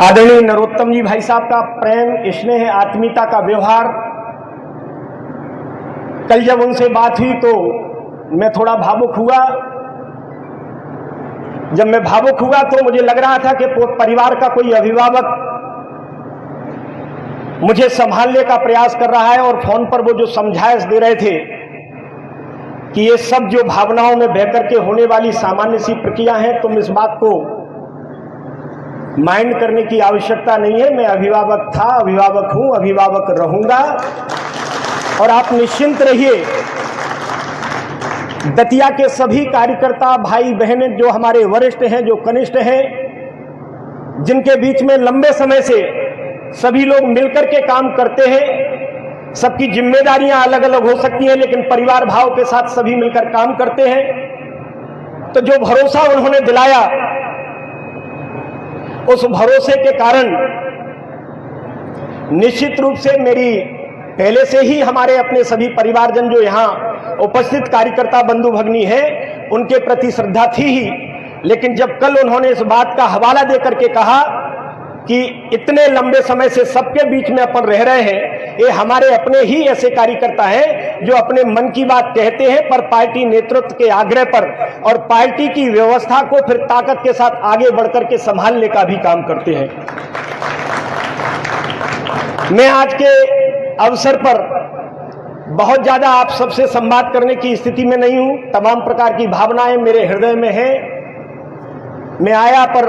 आदरणीय नरोत्तम जी भाई साहब का प्रेम, स्नेह, आत्मीयता का व्यवहार, कल जब उनसे बात हुई तो मैं थोड़ा भावुक हुआ। जब मैं भावुक हुआ तो मुझे लग रहा था कि परिवार का कोई अभिभावक मुझे संभालने का प्रयास कर रहा है और फोन पर वो जो समझाइश दे रहे थे कि ये सब जो भावनाओं में बह करके होने वाली सामान्य सी प्रक्रिया है, तुम इस बात को माइंड करने की आवश्यकता नहीं है। मैं अभिभावक था, अभिभावक हूं, अभिभावक रहूंगा और आप निश्चिंत रहिए। दतिया के सभी कार्यकर्ता भाई बहनें जो हमारे वरिष्ठ हैं, जो कनिष्ठ हैं, जिनके बीच में लंबे समय से सभी लोग मिलकर के काम करते हैं, सबकी जिम्मेदारियां अलग अलग हो सकती हैं लेकिन परिवार भाव के साथ सभी मिलकर काम करते हैं। तो जो भरोसा उन्होंने दिलाया, उस भरोसे के कारण निश्चित रूप से मेरी पहले से ही हमारे अपने सभी परिवारजन जो यहां उपस्थित कार्यकर्ता बंधु भगिनी हैं, उनके प्रति श्रद्धा थी ही। लेकिन जब कल उन्होंने इस बात का हवाला देकर के कहा कि इतने लंबे समय से सबके बीच में अपन रह रहे हैं, ये हमारे अपने ही ऐसे कार्यकर्ता हैं जो अपने मन की बात कहते हैं पर पार्टी नेतृत्व के आग्रह पर और पार्टी की व्यवस्था को फिर ताकत के साथ आगे बढ़कर के संभालने का भी काम करते हैं। मैं आज के अवसर पर बहुत ज्यादा आप सबसे संवाद करने की स्थिति में नहीं हूं। तमाम प्रकार की भावनाएं मेरे हृदय में हैं। मैं आया पर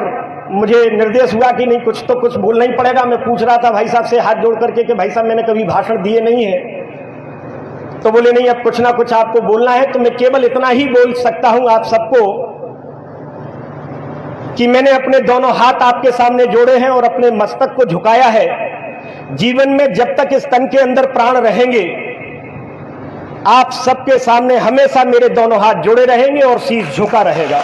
मुझे निर्देश हुआ कि नहीं, कुछ तो कुछ बोलना ही पड़ेगा। मैं पूछ रहा था भाई साहब से हाथ जोड़ करके कि भाई साहब मैंने कभी भाषण दिए नहीं है, तो बोले नहीं अब कुछ ना कुछ आपको बोलना है। तो मैं केवल इतना ही बोल सकता हूं आप सबको कि मैंने अपने दोनों हाथ आपके सामने जोड़े हैं और अपने मस्तक को झुकाया है। जीवन में जब तक इस तन के अंदर प्राण रहेंगे, आप सबके सामने हमेशा मेरे दोनों हाथ जुड़े रहेंगे और शीश झुका रहेगा।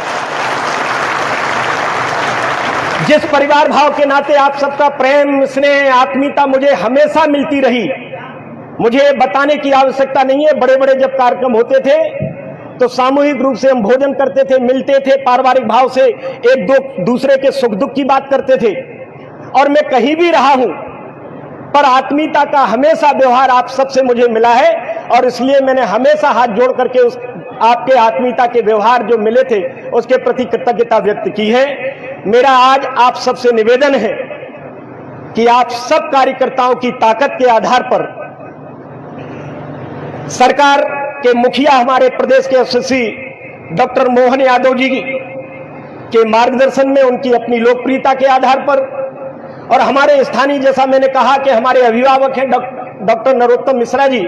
जिस परिवार भाव के नाते आप सबका प्रेम, स्नेह, आत्मीयता मुझे हमेशा मिलती रही, मुझे बताने की आवश्यकता नहीं है। बड़े बड़े जब कार्यक्रम होते थे तो सामूहिक रूप से हम भोजन करते थे, मिलते थे, पारिवारिक भाव से एक दूसरे के सुख दुख की बात करते थे। और मैं कहीं भी रहा हूं पर आत्मीयता का हमेशा व्यवहार आप सबसे मुझे मिला है और इसलिए मैंने हमेशा हाथ जोड़ करके उस आपके आत्मीयता के व्यवहार जो मिले थे उसके प्रति कृतज्ञता व्यक्त की है। मेरा आज आप सबसे निवेदन है कि आप सब कार्यकर्ताओं की ताकत के आधार पर सरकार के मुखिया हमारे प्रदेश के यशस्वी डॉक्टर मोहन यादव जी के मार्गदर्शन में, उनकी अपनी लोकप्रियता के आधार पर और हमारे स्थानीय, जैसा मैंने कहा कि हमारे अभिभावक हैं डॉक्टर नरोत्तम मिश्रा जी,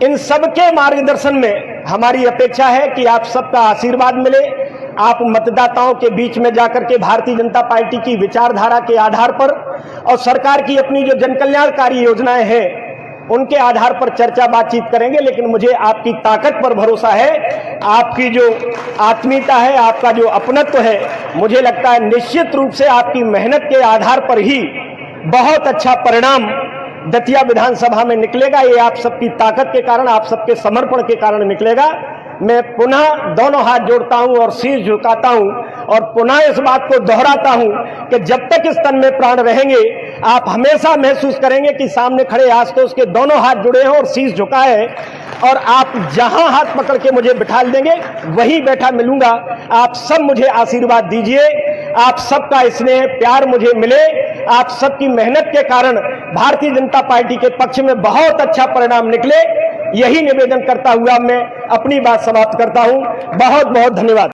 इन सबके मार्गदर्शन में हमारी अपेक्षा है कि आप सबका आशीर्वाद मिले। आप मतदाताओं के बीच में जाकर के भारतीय जनता पार्टी की विचारधारा के आधार पर और सरकार की अपनी जो जनकल्याणकारी योजनाएं हैं उनके आधार पर चर्चा बातचीत करेंगे। लेकिन मुझे आपकी ताकत पर भरोसा है, आपकी जो आत्मीयता है, आपका जो अपनत्व है, मुझे लगता है निश्चित रूप से आपकी मेहनत के आधार पर ही बहुत अच्छा परिणाम दतिया विधानसभा में निकलेगा। ये आप सबकी ताकत के कारण, आप सबके समर्पण के कारण निकलेगा। मैं पुनः दोनों हाथ जोड़ता हूं और शीश झुकाता हूं और पुनः इस बात को दोहराता हूं कि जब तक इस तन में प्राण रहेंगे, आप हमेशा महसूस करेंगे कि सामने खड़े आशुतोष के दोनों हाथ जुड़े हैं और शीश झुका है और आप जहां हाथ पकड़ के मुझे बिठा देंगे वहीं बैठा मिलूंगा। आप सब मुझे आशीर्वाद दीजिए, आप सबका स्नेह प्यार मुझे मिले। आप सबकी मेहनत के कारण भारतीय जनता पार्टी के पक्ष में बहुत अच्छा परिणाम निकले, यही निवेदन करता हुआ मैं अपनी बात समाप्त करता हूं। बहुत बहुत धन्यवाद।